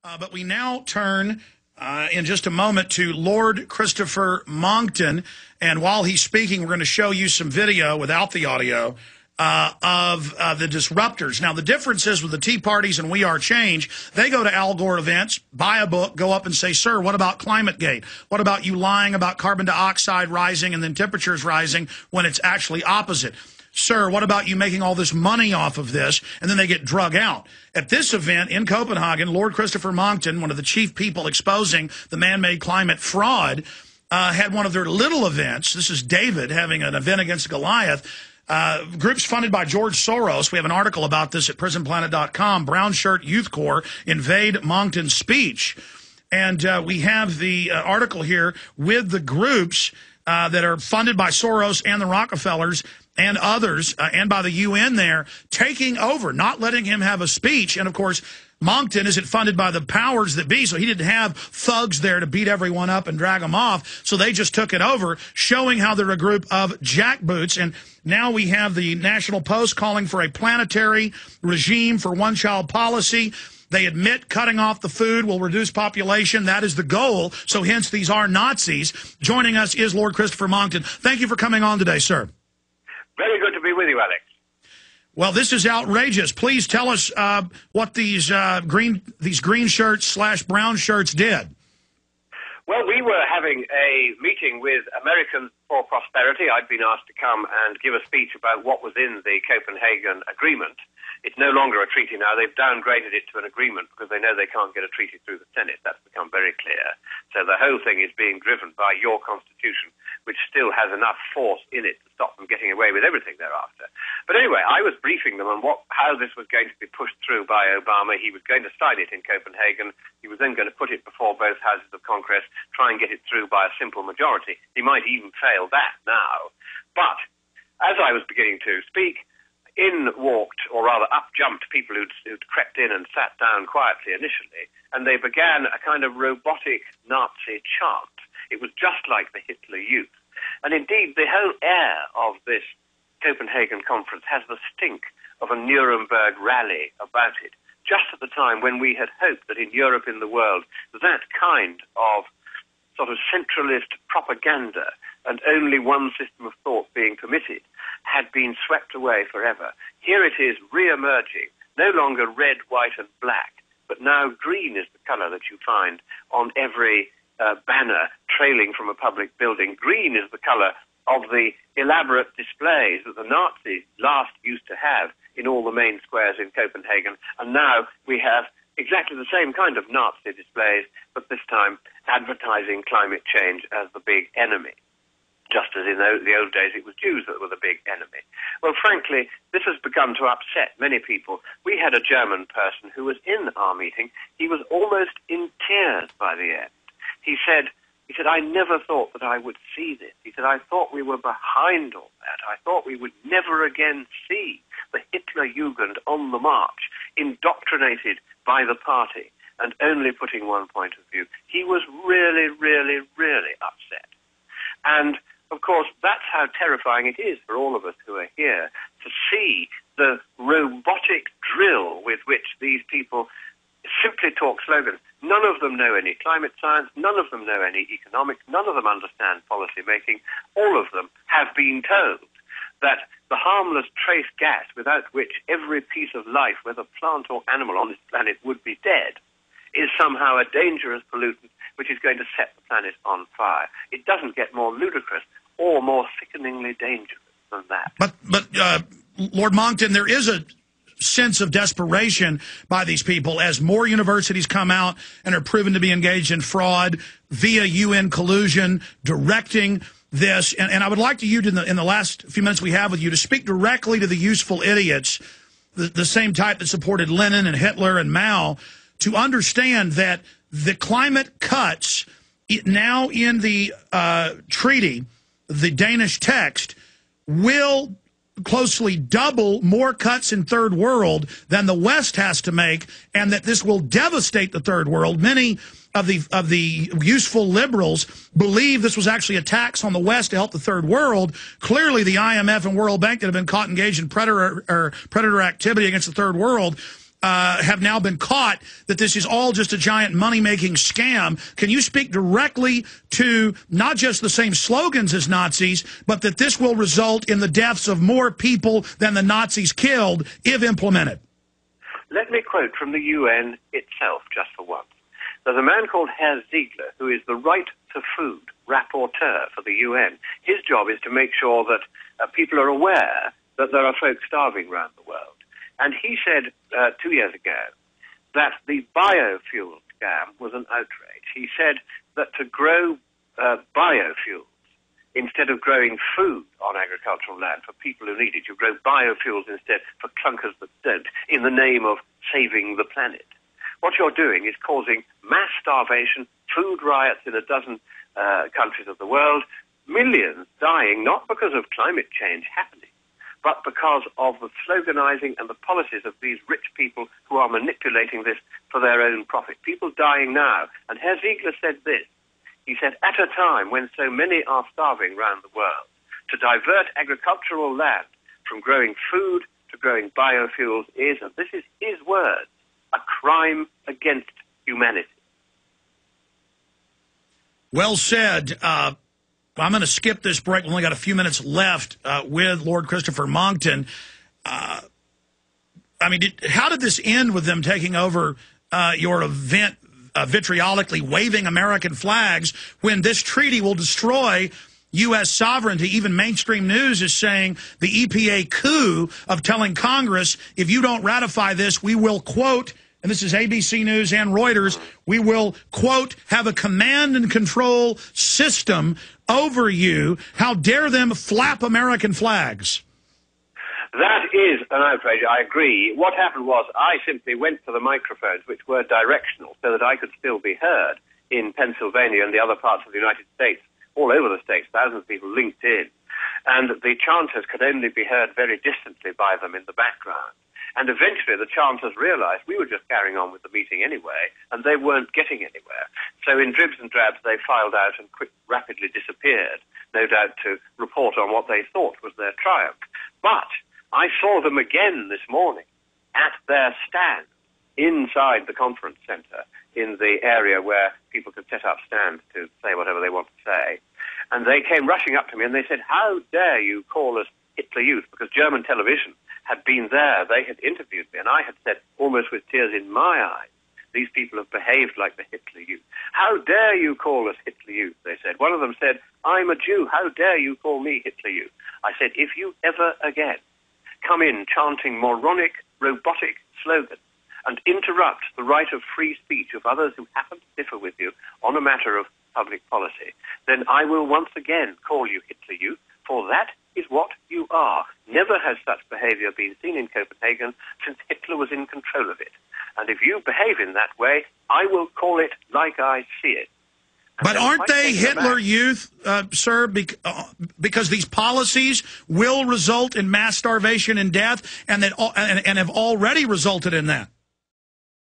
But we now turn in just a moment to Lord Christopher Monckton. And while he's speaking, we're going to show you some video without the audio of the disruptors. Now, the difference is with the Tea Parties and We Are Change, they go to Al Gore events, buy a book, go up and say, sir, what about ClimateGate? What about you lying about carbon dioxide rising and then temperatures rising when it's actually opposite? Sir, what about you making all this money off of this? And then they get drug out. At this event in Copenhagen, Lord Christopher Monckton, one of the chief people exposing the man-made climate fraud, had one of their little events. This is David having an event against Goliath. Groups funded by George Soros. We have an article about this at prisonplanet.com. Brown Shirt Youth Corps invade Monckton's speech. And we have the article here with the groups that are funded by Soros and the Rockefellers and others, and by the UN there, taking over, not letting him have a speech. And, of course, Monckton isn't funded by the powers that be, so he didn't have thugs there to beat everyone up and drag them off, so they just took it over, showing how they're a group of jackboots. And now we have the National Post calling for a planetary regime for one-child policy. They admit cutting off the food will reduce population. That is the goal, so hence these are Nazis. Joining us is Lord Christopher Monckton. Thank you for coming on today, sir. Very good to be with you, Alex. Well, this is outrageous. Please tell us what these green shirts / brown shirts did. Well, we were having a meeting with Americans for Prosperity. I'd been asked to come and give a speech about what was in the Copenhagen Agreement. It's no longer a treaty now. They've downgraded it to an agreement because they know they can't get a treaty through the Senate. That's become very clear. So the whole thing is being driven by your Constitution, which still has enough force in it to stop them getting away with everything thereafter. But anyway, I was briefing them on how this was going to be pushed through by Obama. He was going to sign it in Copenhagen. He was then going to put it before both houses of Congress, try and get it through by a simple majority. He might even fail that now. But as I was beginning to speak, in walked, or rather up jumped, people who'd crept in and sat down quietly initially, and they began a kind of robotic Nazi chant. It was just like the Hitler Youth. And indeed, the whole air of this Copenhagen conference has the stink of a Nuremberg rally about it, just at the time when we had hoped that in Europe, in the world, that kind of sort of centralist propaganda and only one system of thought being permitted had been swept away forever. Here it is re-emerging, no longer red, white and black, but now green is the colour that you find on every banner trailing from a public building. Green is the colour of the elaborate displays that the Nazis last used to have in all the main squares in Copenhagen, and now we have exactly the same kind of Nazi displays, but this time advertising climate change as the big enemy. Just as in the old days it was Jews that were the big enemy. Well, frankly, this has begun to upset many people. We had a German person who was in our meeting. He was almost in tears by the end. He said, I never thought that I would see this. He said, I thought we were behind all that. I thought we would never again see the Hitler Jugend on the march, indoctrinated by the party and only putting one point of view. He was really, really, really upset. And of course, that's how terrifying it is for all of us who are here to see the robotic drill with which these people simply talk slogans. None of them know any climate science. None of them know any economics. None of them understand policy making. All of them have been told that the harmless trace gas without which every piece of life, whether plant or animal on this planet, would be dead, is somehow a dangerous pollutant which is going to set the planet on fire. It doesn't get more ludicrous or more sickeningly dangerous than that. But Lord Monckton, there is a sense of desperation by these people as more universities come out and are proven to be engaged in fraud via UN collusion, directing this. And I would like to you, in the last few minutes we have with you, to speak directly to the useful idiots, the same type that supported Lenin and Hitler and Mao, to understand that the climate cuts now in the treaty, the Danish text, will closely double more cuts in third world than the West has to make, and that this will devastate the third world. Many of the useful liberals believe this was actually a tax on the West to help the third world. Clearly, the IMF and World Bank that have been caught engaged in predator activity against the third world have now been caught that this is all just a giant money-making scam. Can you speak directly to not just the same slogans as Nazis, but that this will result in the deaths of more people than the Nazis killed if implemented? Let me quote from the UN itself, just for once. There's a man called Herr Ziegler, who is the right to food rapporteur for the UN. His job is to make sure that people are aware that there are folks starving around the world. And he said 2 years ago that the biofuel scam was an outrage. He said that to grow biofuels, instead of growing food on agricultural land for people who need it, you grow biofuels instead for clunkers that don't, in the name of saving the planet. What you're doing is causing mass starvation, food riots in a dozen countries of the world, millions dying not because of climate change happening, but because of the sloganizing and the policies of these rich people who are manipulating this for their own profit. People dying now. And Herr Ziegler said this. He said, at a time when so many are starving around the world, to divert agricultural land from growing food to growing biofuels is, and this is his word, a crime against humanity. Well said. I'm going to skip this break. We've only got a few minutes left with Lord Christopher Monckton. I mean, how did this end with them taking over your event, vitriolically waving American flags, when this treaty will destroy U.S. sovereignty? Even mainstream news is saying the EPA coup of telling Congress, if you don't ratify this, we will, quote, and this is ABC News and Reuters, we will, quote, have a command and control system over you. How dare them flap American flags? That is an outrage, I agree. What happened was I simply went to the microphones, which were directional, so that I could still be heard in Pennsylvania and the other parts of the United States, all over the states, thousands of people linked in. And the chanters could only be heard very distantly by them in the background. And eventually the chanters realized we were just carrying on with the meeting anyway, and they weren't getting anywhere. So in dribs and drabs, they filed out and rapidly disappeared, no doubt to report on what they thought was their triumph. But I saw them again this morning at their stand inside the conference center in the area where people could set up stands to say whatever they want to say. And they came rushing up to me and they said, how dare you call us Hitler Youth? Because German television had been there. They had interviewed me, and I had said, almost with tears in my eyes, these people have behaved like the Hitler Youth. How dare you call us Hitler Youth, they said. One of them said, I'm a Jew. How dare you call me Hitler Youth? I said, if you ever again come in chanting moronic, robotic slogans and interrupt the right of free speech of others who happen to differ with you on a matter of public policy, then I will once again call you Hitler Youth, for that is what you are. Never has such behavior been seen in Copenhagen since Hitler was in control of it. And if you behave in that way, I will call it like I see it. But aren't they Hitler Youth, sir, because these policies will result in mass starvation and death, and that and have already resulted in that?